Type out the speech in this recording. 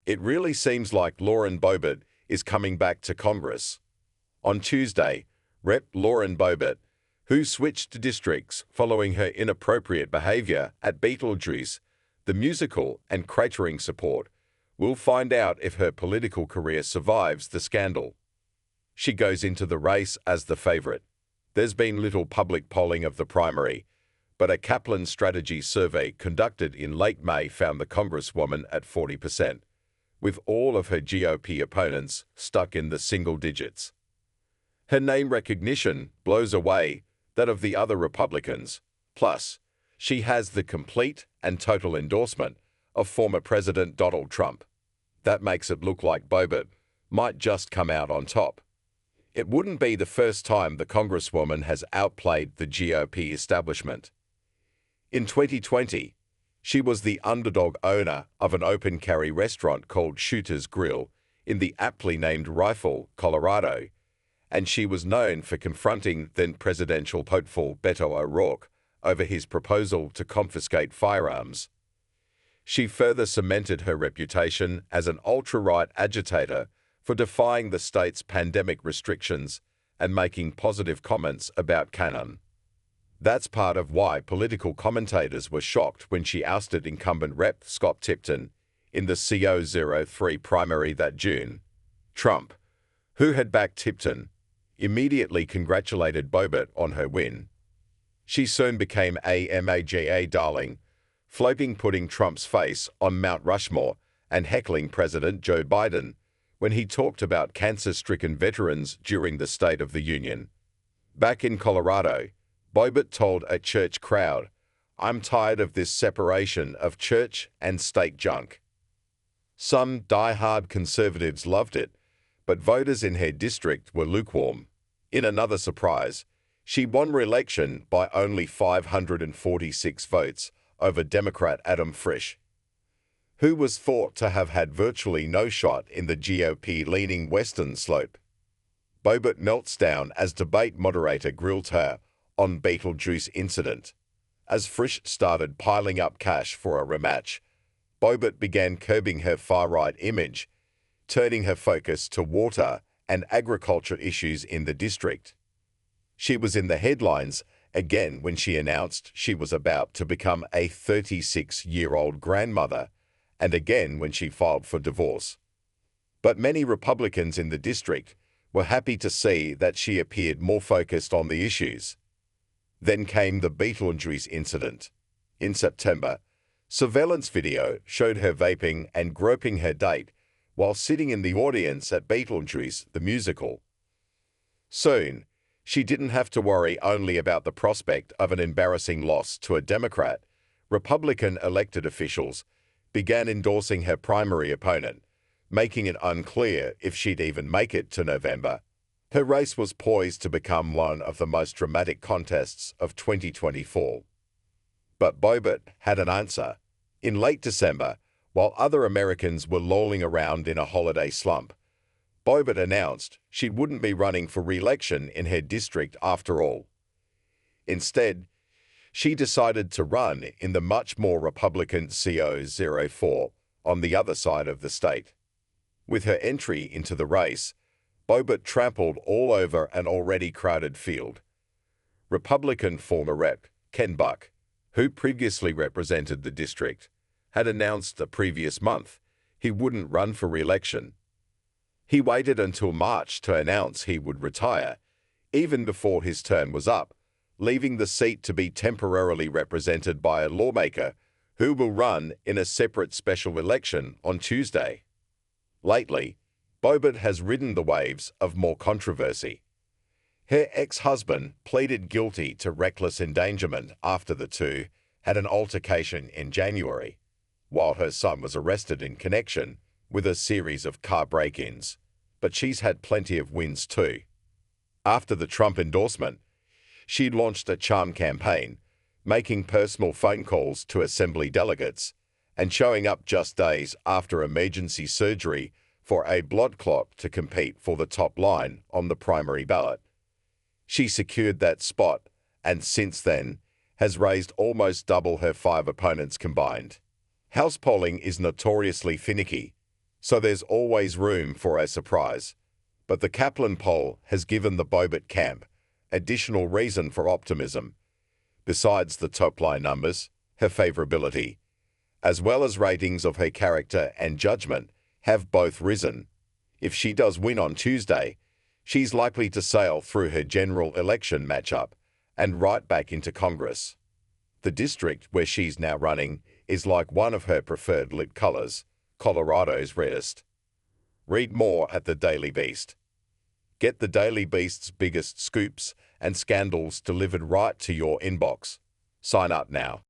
It really seems like Lauren Boebert is coming back to Congress. On Tuesday, Rep. Lauren Boebert, who switched districts following her inappropriate behavior at Beetlejuice, the musical, and Cratering support, will find out if her political career survives the scandal. She goes into the race as the favorite. There's been little public polling of the primary, but a Kaplan strategy survey conducted in late May found the Congresswoman at 40%, with all of her GOP opponents stuck in the single digits. Her name recognition blows away that of the other Republicans. Plus, she has the complete and total endorsement of former President Donald Trump. That makes it look like Boebert might just come out on top. It wouldn't be the first time the Congresswoman has outplayed the GOP establishment. In 2020, she was the Underdog owner of an open-carry restaurant called Shooter's Grill in the aptly-named Rifle, Colorado, and she was known for confronting then-presidential hopeful Beto O'Rourke over his proposal to confiscate firearms. She further cemented her reputation as an ultra-right agitator for defying the state's pandemic restrictions and making positive comments about Qanon. That's part of why political commentators were shocked when she ousted incumbent Rep. Scott Tipton in the CO03 primary that June. Trump, who had backed Tipton, immediately congratulated Boebert on her win. She soon became a MAGA darling, putting Trump's face on Mount Rushmore and heckling President Joe Biden when he talked about cancer-stricken veterans during the State of the Union. Back in Colorado, Boebert told a church crowd, "I'm tired of this separation of church and state junk." Some die-hard conservatives loved it, but voters in her district were lukewarm. In another surprise, she won re-election by only 546 votes over Democrat Adam Frisch, who was thought to have had virtually no shot in the GOP-leaning Western slope. Boebert melts down as debate moderator grilled her on Beetlejuice incident. As Frisch started piling up cash for a rematch, Boebert began curbing her far-right image, turning her focus to water and agriculture issues in the district. She was in the headlines again when she announced she was about to become a 36-year-old grandmother, and again when she filed for divorce. But many Republicans in the district were happy to see that she appeared more focused on the issues. Then came the Beetlejuice incident. In September, surveillance video showed her vaping and groping her date while sitting in the audience at Beetlejuice, the musical. Soon, she didn't have to worry only about the prospect of an embarrassing loss to a Democrat. Republican elected officials began endorsing her primary opponent, making it unclear if she'd even make it to November. Her race was poised to become one of the most dramatic contests of 2024. But Boebert had an answer. In late December, while other Americans were lolling around in a holiday slump, Boebert announced she wouldn't be running for re-election in her district after all. Instead, she decided to run in the much more Republican CO04 on the other side of the state. With her entry into the race, Boebert trampled all over an already crowded field. Republican former Rep. Ken Buck, who previously represented the district, had announced the previous month he wouldn't run for re-election. He waited until March to announce he would retire, even before his term was up, leaving the seat to be temporarily represented by a lawmaker who will run in a separate special election on Tuesday. Lately, Boebert has ridden the waves of more controversy. Her ex-husband pleaded guilty to reckless endangerment after the two had an altercation in January, while her son was arrested in connection with a series of car break-ins. But she's had plenty of wins too. After the Trump endorsement, she launched a charm campaign, making personal phone calls to assembly delegates and showing up just days after emergency surgery for a blood clot to compete for the top line on the primary ballot. She secured that spot and since then has raised almost double her 5 opponents combined. House polling is notoriously finicky, So there's always room for a surprise. But the Kaplan poll has given the Boebert camp additional reason for optimism. Besides the top-line numbers, her favorability, as well as ratings of her character and judgment, have both risen. If she does win on Tuesday, she's likely to sail through her general election matchup and right back into Congress. The district where she's now running is like one of her preferred lit colors, Colorado's reddest. Read more at the Daily Beast. Get the Daily Beast's biggest scoops and scandals delivered right to your inbox. Sign up now.